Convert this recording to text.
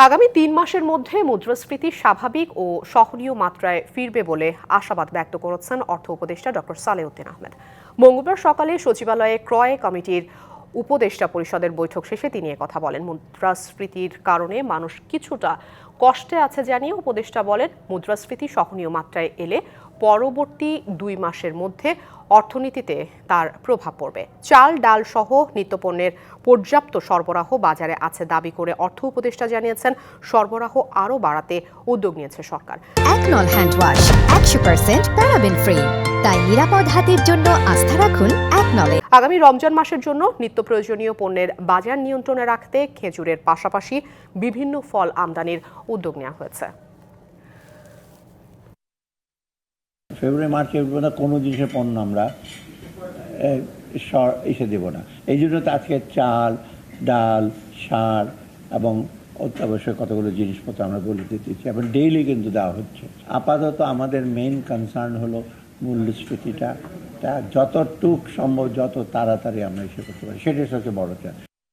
আগামী ৩ মাসের মধ্যে মুদ্রাস্ফীতি স্বাভাবিক ও সহনীয় মাত্রায় ফিরবে বলে আশাবাদ ব্যক্ত করেছেন অর্থ উপদেষ্টা ডক্টর সালেউদ্দিন আহমেদ। মঙ্গলবার সকালে সচিবালয়ে ক্রয় কমিটির উপদেষ্টা পরিষদের বৈঠক শেষে তিনি কথা বলেন। মুদ্রাস্ফীতির কারণে মানুষ কিছুটা কষ্টে আছে জানিয়ে উপদেষ্টা বলেন, মুদ্রাস্ফীতি সহনীয় মাত্রায় এলে পরবর্তী ২ মাসের মধ্যে অর্থনীতিতে তার প্রভাব পড়বে। চাল, ডাল সহ নিত্যপণ্যের পর্যাপ্ত সরবরাহ বাজারে আছে দাবি করে অর্থ উপদেষ্টা জানিয়েছেন, সরবরাহ আরও বাড়াতে উদ্যোগ নিয়েছে সরকার। একনল হ্যান্ড ওয়াশ 100% প্যারাবেন ফ্রি, তাই নিরাপদ হাতের জন্য আস্থা রাখুন একনলে। আগামী রমজান মাসের জন্য নিত্য প্রয়োজনীয় পণ্যের বাজার নিয়ন্ত্রণে রাখতে খেজুরের পাশাপাশি বিভিন্ন ফল আমদানির উদ্যোগ নেওয়া হয়েছে। ফেব্রুয়ারি মার্চে কোনো জিনিসের পণ্য আমরা এসে দেব না। এই জন্য তো আজকে চাল, ডাল, সার এবং অত্যাবশ্যক কতগুলো জিনিসপত্র আমরা বলে দিতেছি এবং ডেইলি কিন্তু দেওয়া হচ্ছে। আপাতত আমাদের মেইন কনসার্ন হলো মূল্যস্ফীতিটা যতটুক সম্ভব যত তাড়াতাড়ি আমরা এসে করতে পারি, সেটাই সবচেয়ে বড় চাপ।